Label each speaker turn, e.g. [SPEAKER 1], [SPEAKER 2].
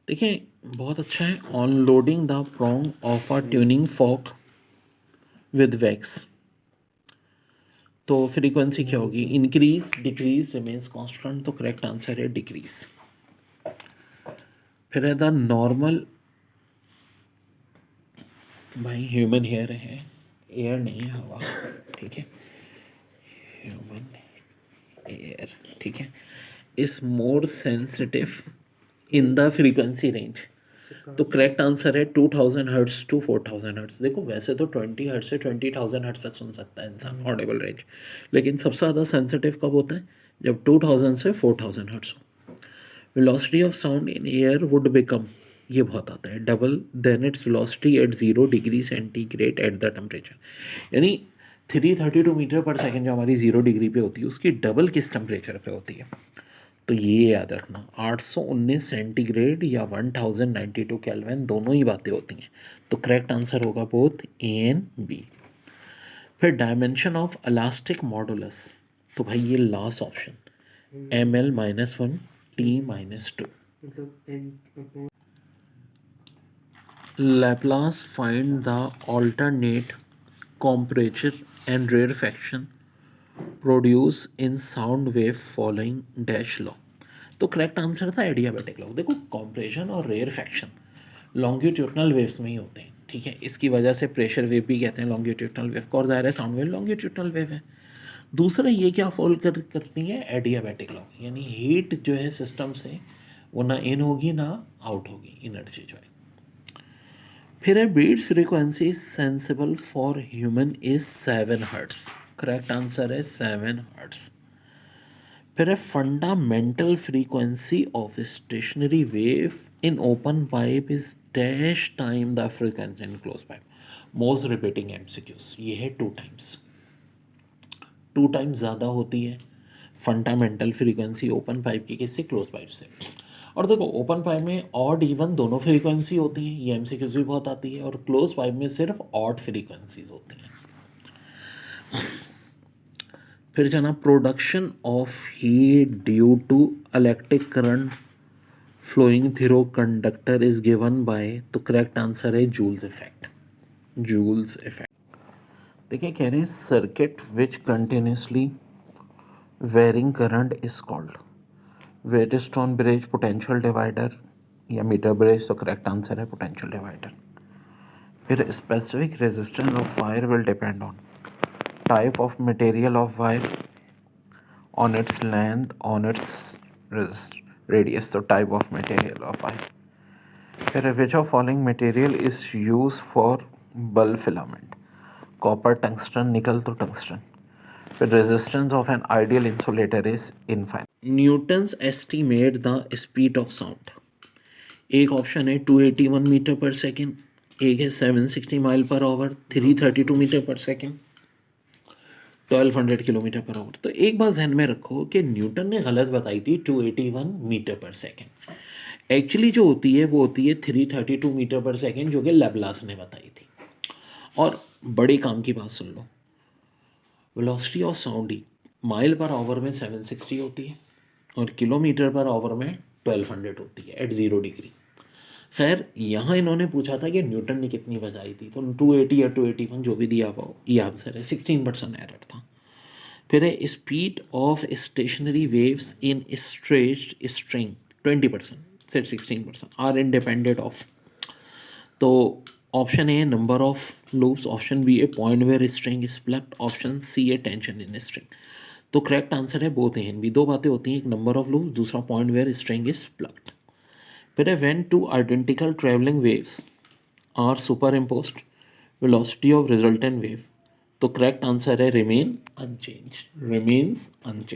[SPEAKER 1] देखिए बहुत अच्छा है। On loading the prong of a tuning fork with wax, तो फ्रीक्वेंसी क्या होगी? Increase, decrease, remains constant. तो करेक्ट आंसर है डिक्रीज। फिर है द नॉर्मल, भाई ह्यूमन हेयर है, एयर नहीं है, हवा, ठीक है, ह्यूमन एयर, ठीक है, is more sensitive in the frequency range. तो करेक्ट आंसर है 2000 हर्ट्स टू 4000 हर्ट्स। देखो वैसे तो 20 हर्ट्स से 20,000 हर्ट्स तक सुन सकता है इंसान, ऑडिबल रेंज, लेकिन सबसे ज़्यादा सेंसिटिव कब होता है? जब 2000 से 4000 हर्ट्स हो। Velocity of sound in air would become, ये बहुत आता है, double then it's velocity at 0 degree centigrade at the temperature. यानी 332 मीटर पर सेकेंड जो हमारी 0 डिग्री पे होती है, उसकी डबल किस टेम्परेचर पे होती है? तो ये याद रखना, 819 सेंटीग्रेड या 1092 केल्विन, दोनों ही बातें होती हैं। तो करेक्ट आंसर होगा बोथ ए एंड बी। फिर डायमेंशन ऑफ इलास्टिक मॉडुलस, तो भाई ये last option, ml-1 t-2। Laplace find the alternate temperature and rarefaction produce in sound wave following dash law. तो करेक्ट आंसर था एडियाबैटिक लॉ। देखो compression और rare faction longitudinal waves में ही होते हैं, ठीक है, इसकी वजह से प्रेशर वेव भी कहते हैं लॉन्गिट्यूडनल वेव को, और दायरा साउंड वेव लॉन्गिट्यूडनल वेव है। दूसरा ये क्या फॉलो करती है? एडियाबैटिक लॉ, यानी हीट जो है सिस्टम से वो ना इन होगी ना आउट होगी, एनर्जी जो है। फिर है beats frequency sensible for human is 7 hertz. Correct answer है 7 हर्ट्स। फिर है fundamental frequency of stationary wave in open pipe is dash time the frequency in close pipe. Most repeating MCQs ये है 2 टाइम्स, 2 टाइम्स ज़्यादा होती है fundamental frequency open pipe की किससे? क्लोज पाइप से। और देखो ओपन पाइप में ऑड इवन दोनों फ्रीक्वेंसी होती हैं, ये एमसीक्यूज भी बहुत आती है, और क्लोज पाइप में सिर्फ ऑड फ्रीक्वेंसीज होती हैं। फिर जाना production of heat due to electric current flowing through conductor is given by, तो करेक्ट आंसर है जूल्स इफेक्ट। Joule's effect. देखिए कह रहे हैं circuit which continuously varying current is called Wheatstone bridge, potential divider या मीटर ब्रिज। तो correct answer है potential divider. फिर specific resistance of wire will depend on type of material of wire, on its length, on its radius, तो type of material of wire. फिर which of following material is used for bulb filament? Copper, tungsten, nickel, तो tungsten. फिर resistance of an ideal insulator is infinite. Newton's estimate the speed of sound. एक option है 281 metre पर second, एक है 760 mile per our, 332 metre पर second, 1200 kilometre per hour. तो एक बात ध्यान में रखो कि न्यूटन ने गलत बताई थी 281 मीटर पर सेकेंड, एक्चुअली जो होती है वो होती है 332 मीटर पर सेकेंड, जो कि लेप्लास ने बताई थी। और बड़े काम की बात सुन लो, वेलोसिटी ऑफ साउंड ही माइल पर आवर में 760 होती है और किलोमीटर पर आवर में 1200 होती है एट 0 डिग्री। खैर यहाँ इन्होंने पूछा था कि न्यूटन ने कितनी बजाई थी, तो 280 या 281 जो भी दिया हुआ ये आंसर है, 16% एरर था। फिर है speed of stationary waves in stretched string 20% से 16% आर इंडिपेंडेंट ऑफ, तो option A number of loops, option B a point where string is plucked, option C a tension in string. तो correct answer है both and B. दो बातें होती हैं, एक number of loops, दूसरा point where string is plucked. फिर है when two identical travelling waves are superimposed velocity of resultant wave, तो करेक्ट आंसर है रिमेन अनचेंज, रिमेन्स अनचेंज।